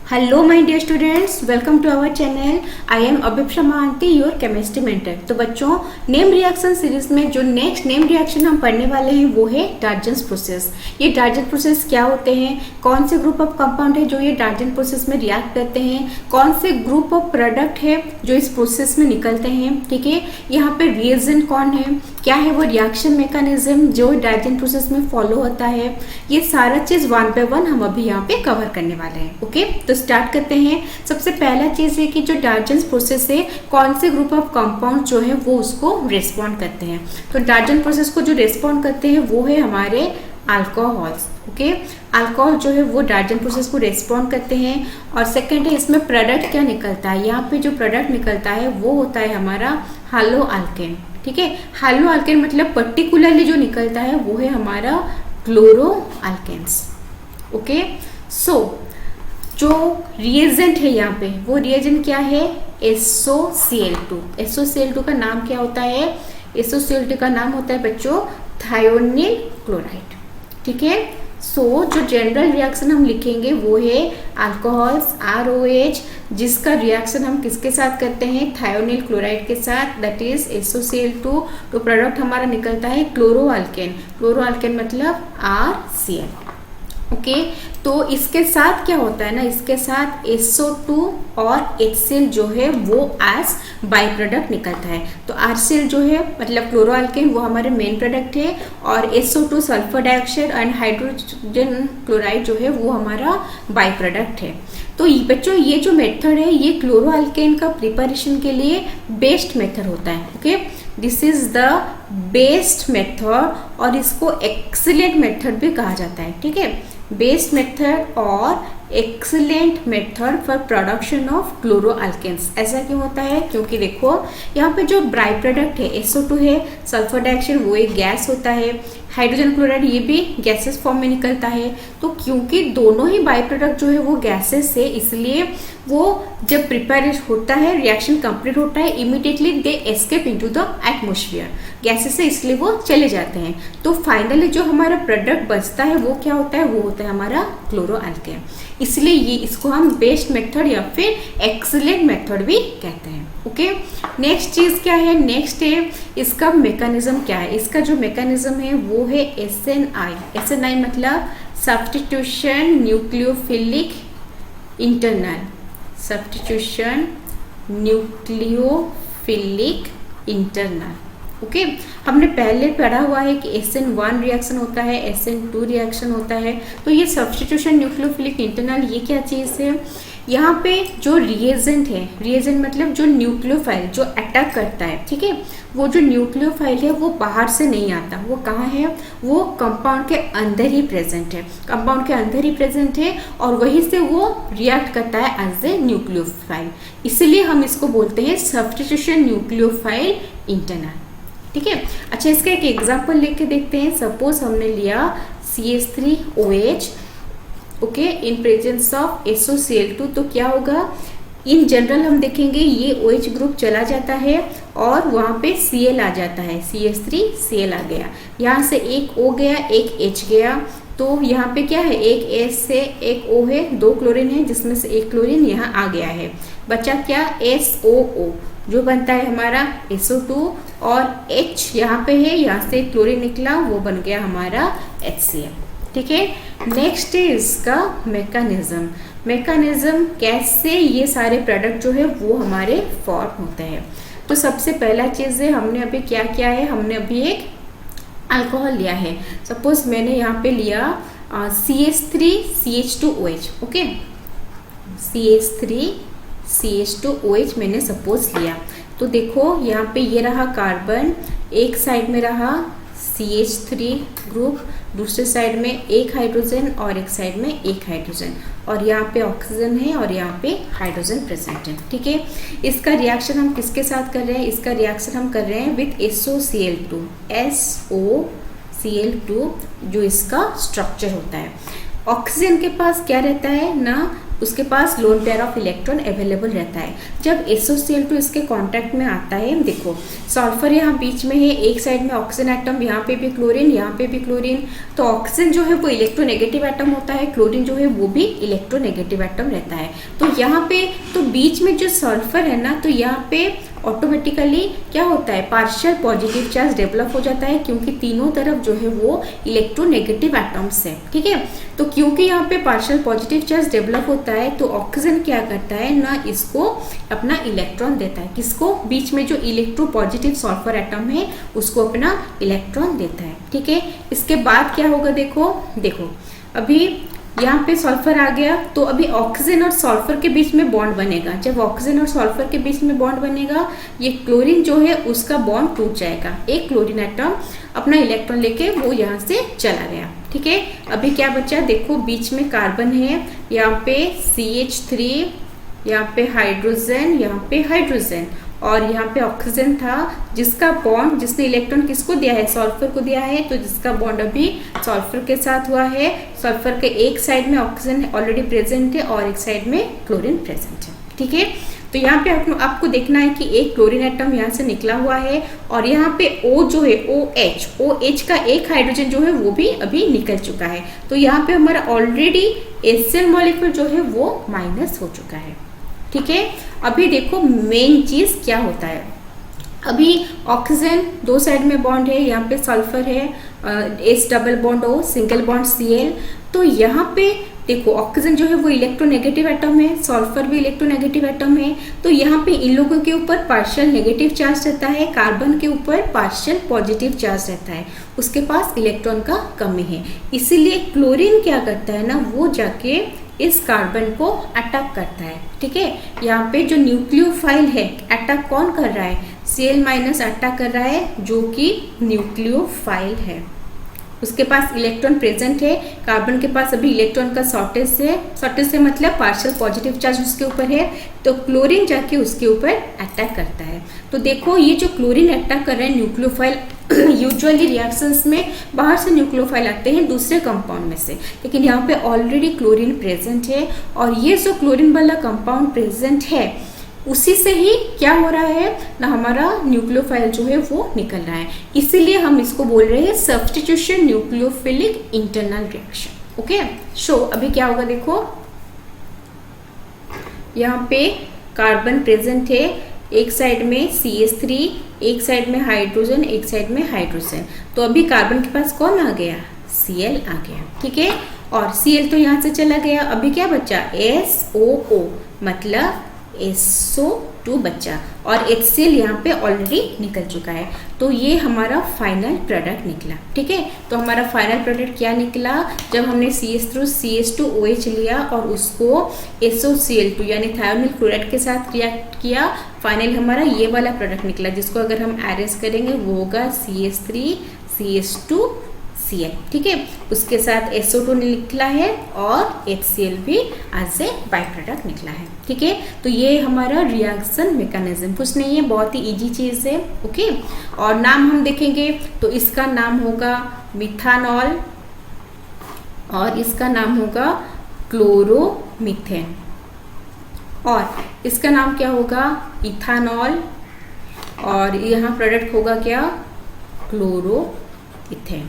Hello my dear students, welcome to our channel. I am Abhipsa Mahanti, your chemistry mentor. तो बच्चों, name reaction series में जो next name reaction हम पढ़ने वाले हैं वो है डार्जन्स प्रोसेस। ये डार्जन प्रोसेस क्या होते हैं, कौन से ग्रुप ऑफ कंपाउंड है जो ये डार्जन प्रोसेस में रिएक्ट करते हैं, कौन से ग्रुप ऑफ प्रोडक्ट है जो इस प्रोसेस में निकलते हैं, ठीक है। यहाँ पे रिएजेंट कौन है, क्या है वो रिएक्शन मैकेनिज्म जो डार्जन प्रोसेस में फॉलो होता है, ये सारा चीज वन बाय वन हम अभी यहाँ पे कवर करने वाले हैं। ओके, तो स्टार्ट करते हैं। सबसे पहला चीज है कि जो डार्जन प्रोसेस है, कौन से ग्रुप ऑफ कंपाउंड जो है वो उसको रेस्पॉन्ड करते हैं। तो डार्जन प्रोसेस को जो रेस्पॉन्ड करते हैं वो है हमारे अल्कोहल्स। ओके, अल्कोहल जो है वो डार्जन प्रोसेस को रेस्पॉन्ड करते हैं। और सेकंड है, इसमें प्रोडक्ट क्या निकलता है, यहाँ पे जो प्रोडक्ट निकलता है वो होता है हमारा हैलो अल्केन। ठीक है, हैलो अल्केन मतलब पर्टिकुलरली जो निकलता है वो है हमारा क्लोरो अल्केन्स। ओके, सो जो रिएजेंट है यहाँ पे वो रिएजेंट क्या है, SOCl2। SOCl2 का नाम क्या होता है, SOCl2 का नाम होता है बच्चों थायोनिल क्लोराइड। ठीक है, सो जो जनरल रिएक्शन हम लिखेंगे वो है अल्कोहल्स ROH, जिसका रिएक्शन हम किसके साथ करते हैं, थायोनिल क्लोराइड के साथ, दैट इज SOCl2। तो प्रोडक्ट हमारा निकलता है क्लोरो अल्केन। क्लोरो अल्केन मतलब RCl। ओके, तो इसके साथ क्या होता है ना, इसके साथ SO2 और HCl जो है वो एज बाई प्रोडक्ट निकलता है। तो RCl जो है मतलब क्लोरो अल्केन वो हमारे मेन प्रोडक्ट है, और SO2 sulphur dioxide and hydrogen chloride जो है वो हमारा बाई प्रोडक्ट है। तो बच्चों, ये जो मेथड है ये क्लोरो अल्केन का प्रिपरेशन के लिए बेस्ट मेथड होता है। Okay, this is the best method, और इसको एक्सीलेंट मेथड भी कहा जाता है। ठीक है, बेस्ट मेथड और excellent method for production of chloro alkanes. ऐसा क्यों होता है, क्योंकि देखो यहाँ पे जो बाई प्रोडक्ट है SO2 है, सल्फर डाइऑक्साइड वो एक गैस होता है, हाइड्रोजन क्लोराइड ये भी गैसेस फॉर्म में निकलता है। तो क्योंकि दोनों ही बाई प्रोडक्ट जो है वो गैसेस है, इसलिए वो जब प्रिपेयर होता है, रिएक्शन कंप्लीट होता है, immediately they escape into the atmosphere. Gases से इसलिए वो चले जाते हैं। तो फाइनली जो हमारा प्रोडक्ट बचता है वो क्या होता है, वो होता है हमारा क्लोरो अल्केन। इसलिए ये इसको हम बेस्ट मेथड या फिर एक्सीलेंट मेथड भी कहते हैं। ओके, नेक्स्ट चीज क्या है, नेक्स्ट है इसका मैकेनिज्म क्या है। इसका जो मैकेनिज्म है वो है SNI मतलब substitution nucleophilic internal, substitution nucleophilic internal. Okay, हमने पहले पढ़ा हुआ है कि SN1 रिएक्शन होता है, SN2 रिएक्शन होता है। तो ये सब्स्टिट्यूशन न्यूक्लियोफिलिक इंटरनल ये क्या चीज़ है, यहाँ पे जो रिएजेंट है, रिएजेंट मतलब जो न्यूक्लियोफाइल जो अटैक करता है, ठीक है, वो जो न्यूक्लियोफाइल है वो बाहर से नहीं आता, वो कहाँ है, वो कंपाउंड के अंदर ही प्रेजेंट है, कंपाउंड के अंदर ही प्रेजेंट है, और वहीं से वो रिएक्ट करता है एज ए न्यूक्लियोफाइल। इसलिए हम इसको बोलते हैं सब्स्टिट्यूशन न्यूक्लियोफाइल इंटरनल। ठीक है, अच्छा इसका एक एग्जांपल लेके देखते हैं। सपोज हमने लिया CH3OH, okay, in presence of SOCl2, तो क्या होगा, इन जनरल हम देखेंगे ये OH ग्रुप चला जाता है और वहाँ पे Cl आ जाता है, CH3Cl आ गया, यहाँ से एक O गया, एक H गया। तो यहाँ पे क्या है, एक S से एक O है, दो क्लोरीन है जिसमें से एक क्लोरीन यहाँ आ गया है, बचा क्या SOO जो बनता है हमारा SO2, और H यहाँ पे है, यहाँ से क्लोरीन निकला वो बन गया हमारा HCl। ठीक है, नेक्स्ट है इसका मैकेनिज्म। मैकेनिज्म कैसे ये सारे प्रोडक्ट जो है वो हमारे फॉर्म होते हैं। तो सबसे पहला चीज़ है, हमने अभी क्या किया है, हमने अभी एक अल्कोहल लिया है। सपोज मैंने यहाँ पे लिया CH3CH2OH। ओके, CH3CH2OH मैंने सपोज लिया। तो देखो यहाँ पे ये रहा कार्बन, एक साइड में रहा CH3 ग्रुप, दूसरे साइड में एक हाइड्रोजन और एक साइड में एक हाइड्रोजन, और यहाँ पे ऑक्सीजन है और यहाँ पे हाइड्रोजन प्रेजेंट है। ठीक है, इसका रिएक्शन हम किसके साथ कर रहे हैं, इसका रिएक्शन हम कर रहे हैं विथ SOCl2, SOCl2 जो इसका स्ट्रक्चर होता है। ऑक्सीजन के पास क्या रहता है ना, उसके पास lone pair of electron available रहता है। जब SOCl2 इसके कांटेक्ट में आता है, देखो सल्फर यहाँ बीच में है, एक साइड में ऑक्सीजन एटम, यहाँ पे भी क्लोरीन, यहाँ पे भी क्लोरीन, तो ऑक्सीजन जो है वो इलेक्ट्रोनेगेटिव एटम होता है, क्लोरीन जो है वो भी इलेक्ट्रोनेगेटिव एटम रहता है। तो यहाँ पे तो बीच में जो सल्फर है ना, तो यहाँ पे ऑटोमेटिकली क्या होता है, पार्शियल पॉजिटिव चार्ज डेवलप हो जाता है, क्योंकि तीनों तरफ जो है वो इलेक्ट्रोनेगेटिव एटम्स है। ठीक है, तो क्योंकि यहाँ पे पार्शियल पॉजिटिव चार्ज डेवलप होता है, तो ऑक्सीजन क्या करता है ना, इसको अपना इलेक्ट्रॉन देता है। किसको? बीच में जो इलेक्ट्रो पॉजिटिव सल्फर एटम है उसको अपना इलेक्ट्रॉन देता है। ठीक है, इसके बाद क्या होगा, देखो अभी यहाँ पे सल्फर आ गया, तो अभी ऑक्सीजन और सल्फर के बीच में बॉन्ड बनेगा। जब ऑक्सीजन और सल्फर के बीच में बॉन्ड बनेगा, ये क्लोरीन जो है उसका बॉन्ड टूट जाएगा। एक क्लोरीन एटम अपना इलेक्ट्रॉन लेके वो यहाँ से चला गया। ठीक है, अभी क्या बचा, देखो बीच में कार्बन है, यहाँ पे CH3, यहाँ पे हाइड्रोजन, यहाँ पे हाइड्रोजन, और यहाँ पे ऑक्सीजन था जिसका बॉन्ड, जिसने इलेक्ट्रॉन किसको दिया है, सल्फर को दिया है, तो जिसका बॉन्ड अभी सल्फर के साथ हुआ है। सल्फर के एक साइड में ऑक्सीजन ऑलरेडी प्रेजेंट है और एक साइड में क्लोरीन प्रेजेंट है। ठीक है, तो यहाँ पे आपको देखना है कि एक क्लोरीन एटम यहाँ से निकला हुआ है, और यहाँ पे O जो है OH का एक हाइड्रोजन जो है वो भी अभी निकल चुका है। तो यहाँ पे हमारा ऑलरेडी HCl मॉलिक्यूल जो है वो माइनस हो चुका है। ठीक है, अभी देखो मेन चीज क्या होता है। अभी ऑक्सीजन दो साइड में बॉन्ड है, यहाँ पे सल्फर है, H double bond O, single bond Cl। तो यहाँ पे देखो ऑक्सीजन जो है वो इलेक्ट्रोनेगेटिव एटम है, सल्फर भी इलेक्ट्रोनेगेटिव एटम है, तो यहाँ पे इन लोगों के ऊपर पार्शियल नेगेटिव चार्ज रहता है, कार्बन के ऊपर पार्शियल पॉजिटिव चार्ज रहता है, उसके पास इलेक्ट्रॉन का कमी है। इसीलिए क्लोरीन क्या करता है ना, वो जाके इस कार्बन को अटैक करता है। ठीक है, यहाँ पे जो न्यूक्लियोफाइल है, अटैक कौन कर रहा है, Cl माइनस अटैक कर रहा है, जो कि न्यूक्लियोफाइल है। उसके पास इलेक्ट्रॉन प्रेजेंट है, कार्बन के पास अभी इलेक्ट्रॉन का शॉर्टेज से मतलब पार्शियल पॉजिटिव चार्ज उसके ऊपर है, तो क्लोरीन जाके उसके ऊपर अटैक करता है। तो देखो ये जो क्लोरीन अटैक कर रहे हैं न्यूक्लियोफाइल, यूजुअली रिएक्शंस में बाहर से न्यूक्लियोफाइल आते हैं दूसरे कंपाउंड में से, लेकिन यहाँ पे ऑलरेडी क्लोरीन प्रेजेंट है, और ये जो क्लोरीन वाला कंपाउंड प्रेजेंट है उसी से ही क्या हो रहा है ना, हमारा न्यूक्लियोफाइल जो है वो निकल रहा है। इसीलिए हम इसको बोल रहे हैं substitution nucleophilic internal reaction. Okay, so अभी क्या होगा, देखो यहाँ पे कार्बन प्रेजेंट है, एक साइड में CH3, एक साइड में हाइड्रोजन, एक साइड में हाइड्रोजन। तो अभी कार्बन के पास कौन आ गया, Cl आ गया। ठीक है, और Cl तो यहाँ से चला गया, अभी क्या बचा, SOO मतलब SO2 बच्चा, और HCl यहाँ पे ऑलरेडी निकल चुका है। तो ये हमारा फाइनल प्रोडक्ट निकला। ठीक है, तो हमारा फाइनल प्रोडक्ट क्या निकला, जब हमने CH2OH लिया और उसको SOCl2 यानी थायोनिल क्लोराइड के साथ रिएक्ट किया, फाइनल हमारा ये वाला प्रोडक्ट निकला, जिसको अगर हम अरेंज करेंगे वो होगा CH3CH2Cl। ठीक है, उसके साथ SO2 निकला है और HCl भी एज ए बाई प्रोडक्ट निकला है। ठीक है, तो ये हमारा रिएक्शन मैकेनिज्म, कुछ नहीं है, बहुत ही इजी चीज है। ओके, और नाम हम देखेंगे तो इसका नाम होगा मिथानॉल और इसका नाम होगा क्लोरोमीथेन, और इसका नाम क्या होगा, इथानॉल, और यहाँ प्रोडक्ट होगा क्या, क्लोरोइथेन।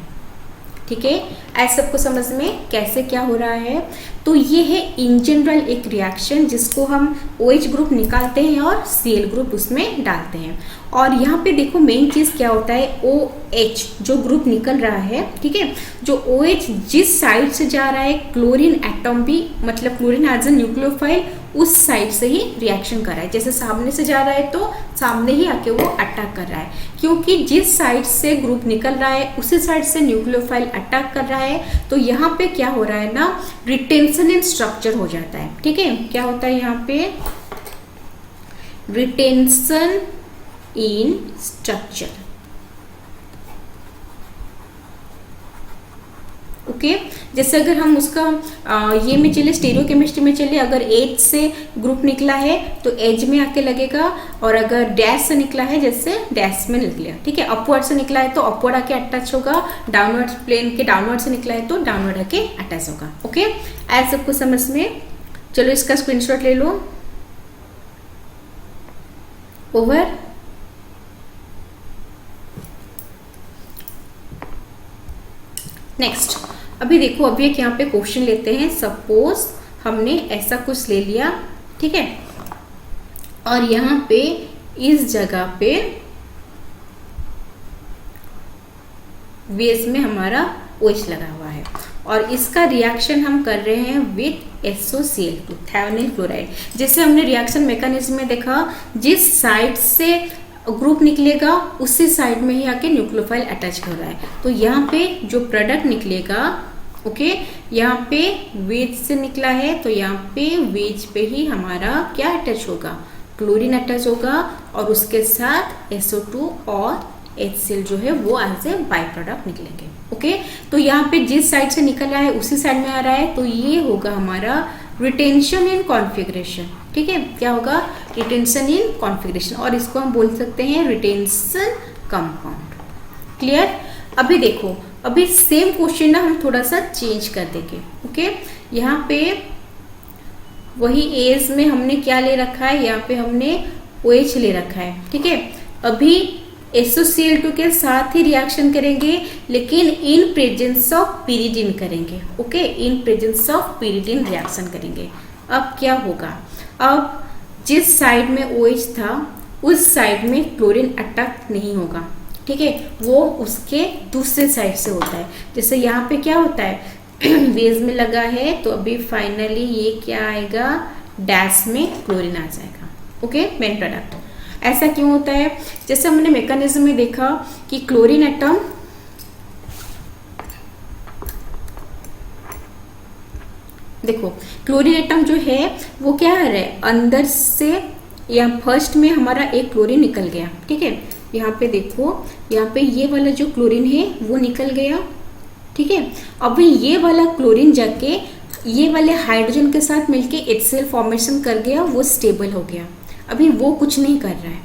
ठीक है, ऐसे सबको समझ में कैसे क्या हो रहा है। तो ये है इन जनरल एक रिएक्शन जिसको हम OH ग्रुप निकालते हैं और Cl ग्रुप उसमें डालते हैं। और यहाँ पे देखो मेन चीज़ क्या होता है, OH जो ग्रुप निकल रहा है, ठीक है, जो OH जिस साइड से जा रहा है, क्लोरीन एटम भी मतलब क्लोरीन एज ए न्यूक्लियोफाइल उस साइड से ही रिएक्शन कर रहा है। जैसे सामने से जा रहा है तो सामने ही आके वो अटैक कर रहा है, क्योंकि जिस साइड से ग्रुप निकल रहा है उसी साइड से न्यूक्लियोफाइल अटैक कर रहा है। तो यहाँ पे क्या हो रहा है ना, रिटेंशन इन स्ट्रक्चर हो जाता है। ठीक है, क्या होता है यहाँ पे, रिटेंशन इन स्ट्रक्चर। ओके, जैसे अगर हम उसका ये में चले, स्टीरियोकेमिस्ट्री में चले, अगर एज से ग्रुप निकला है तो एज में आके लगेगा, और अगर डैश से निकला है जैसे डैश में निकलेगा। ठीक है, अपवर्ड से निकला है तो अपवर्ड आके अटैच होगा, डाउनवर्ड प्लेन के डाउनवर्ड से निकला है तो डाउनवर्ड आके अटैच होगा। ओके, ऐसा सबको समझ में चलो इसका स्क्रीनशॉट ले लो। ओवर। नेक्स्ट, अभी देखो, अभी एक यहाँ पे क्वेश्चन लेते हैं। सपोज हमने ऐसा कुछ ले लिया, ठीक है, और यहाँ पे इस जगह पे बेस में हमारा OH लगा हुआ है और इसका रिएक्शन हम कर रहे हैं विथ SOCl2 थियोनाइल क्लोराइड। जैसे हमने रिएक्शन मैकेनिज्म में देखा, जिस साइड से ग्रुप निकलेगा उसी साइड में ही आके न्यूक्लियोफाइल अटैच कर रहा है। तो यहाँ पे जो प्रोडक्ट निकलेगा, ओके, यहाँ पे वेज से निकला है तो यहाँ पे वेज पे ही हमारा क्या अटैच होगा, क्लोरीन अटैच होगा और उसके साथ SO2 और HCl जो है वो एज ए बाई प्रोडक्ट निकलेंगे। ओके, तो यहाँ पे जिस साइड से निकल रहा है उसी साइड में आ रहा है, तो ये होगा हमारा रिटेंशन इन कॉन्फ़िगरेशन। ठीक है, क्या होगा, रिटेंशन इन कॉन्फ़िगरेशन, और इसको हम बोल सकते हैं रिटेंशन कंपाउंड। क्लियर। अभी देखो, अभी सेम क्वेश्चन ना हम थोड़ा सा चेंज कर देंगे। ओके, यहाँ पे वही एज में हमने क्या ले रखा है, यहाँ पे हमने OH ले रखा है। ठीक है, अभी SOCl2 के साथ ही रिएक्शन करेंगे, लेकिन इन प्रेजेंस ऑफ पिरिडिन करेंगे। Okay, in presence of pyridine reaction करेंगे। अब क्या होगा, अब जिस साइड में OH था उस साइड में क्लोरीन अटैक नहीं होगा। ठीक है, वो उसके दूसरे साइड से होता है। जैसे यहाँ पे क्या होता है, बेस में लगा है तो अभी फाइनली ये क्या आएगा, डैश में क्लोरीन आ जाएगा। Okay, main product. ऐसा क्यों होता है, जैसे हमने मैकेनिज्म में देखा कि क्लोरीन एटम देखो, क्लोरीन एटम जो है वो क्या है, अंदर से या फर्स्ट में हमारा एक क्लोरीन निकल गया। ठीक है, यहाँ पे देखो, यहाँ पे ये वाला जो क्लोरीन है वो निकल गया। ठीक है, अभी ये वाला क्लोरीन जाके ये वाले हाइड्रोजन के साथ मिलके HCl फॉर्मेशन कर गया, वो स्टेबल हो गया। अभी वो कुछ नहीं कर रहा है।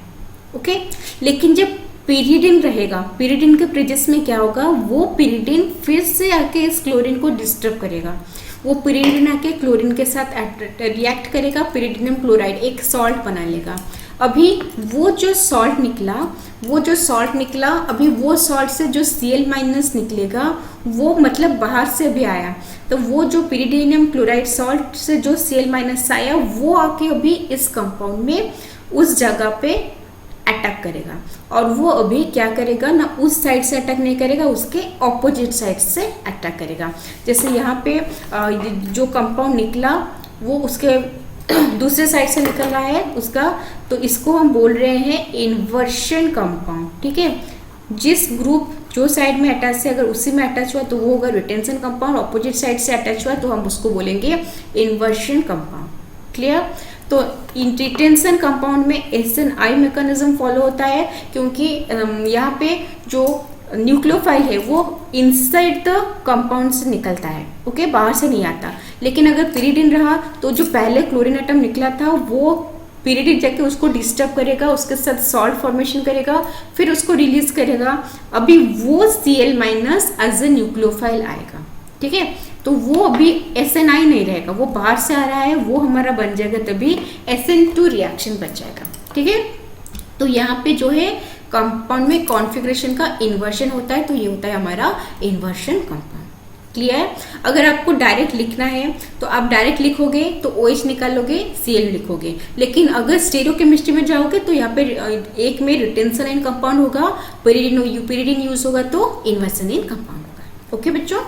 ओके, लेकिन जब पिरिडिन रहेगा, पिरिडिन के प्रेजेंस में क्या होगा, वो पिरिडिन फिर से आके इस क्लोरीन को डिस्टर्ब करेगा। वो पिरिडिन आके क्लोरीन के साथ रिएक्ट करेगा, पिरिडिनम क्लोराइड एक सॉल्ट बना लेगा। अभी वो जो सॉल्ट निकला, अभी वो सॉल्ट से जो Cl माइनस निकलेगा, वो मतलब बाहर से अभी आया, तो वो जो पिरिडिनम क्लोराइड सॉल्ट से जो Cl माइनस आया, वो आके अभी इस कंपाउंड में उस जगह पे अटैक करेगा। और वो अभी क्या करेगा ना, उस साइड से अटैक नहीं करेगा, उसके ऑपोजिट साइड से अटैक करेगा। जैसे यहाँ पे जो कंपाउंड निकला वो उसके दूसरे साइड से निकल रहा है उसका, तो इसको हम बोल रहे हैं इन्वर्शन कंपाउंड। ठीक है, जिस ग्रुप जो साइड में अटैच है अगर उसी में अटैच हुआ तो वो होगा रिटेंशन कंपाउंड, ऑपोजिट साइड से अटैच हुआ तो हम उसको बोलेंगे इन्वर्शन कंपाउंड। क्लियर। तो रिटेंशन कंपाउंड में SNI मैकेनिज्म फॉलो होता है, क्योंकि यहाँ पे जो न्यूक्लियोफाइल है वो इनसाइड द कंपाउंड से निकलता है। ओके, बाहर से नहीं आता। लेकिन अगर पिरिडिन रहा तो जो पहले क्लोरीन एटम निकला था वो पिरिडिन जाके उसको डिस्टर्ब करेगा, उसके साथ सॉल्ट फॉर्मेशन करेगा, फिर उसको रिलीज करेगा। अभी वो Cl minus as a nucleophile आएगा। ठीक है, तो वो अभी SNI नहीं रहेगा, वो बाहर से आ रहा है, वो हमारा बन जाएगा तभी SN2 रिएक्शन बन जाएगा। ठीक है, तो यहाँ पे जो है कंपाउंड में कॉन्फ़िगरेशन का इन्वर्शन होता है, तो ये होता है हमारा इन्वर्शन कंपाउंड। क्लियर। अगर आपको डायरेक्ट लिखना है तो आप डायरेक्ट लिखोगे तो OH निकालोगे, Cl लिखोगे। लेकिन अगर स्टेरियोकेमिस्ट्री में जाओगे तो यहाँ पे एक में रिटेंशन इन कंपाउंड होगा, पिरिडिन यूज होगा तो इन्वर्शन इन कंपाउंड होगा। ओके बच्चों,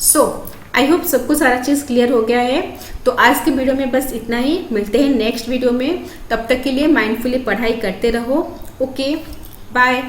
सो आई होप सबको सारा चीज़ क्लियर हो गया है। तो आज के वीडियो में बस इतना ही, मिलते हैं नेक्स्ट वीडियो में। तब तक के लिए माइंडफुली पढ़ाई करते रहो। Okay, bye.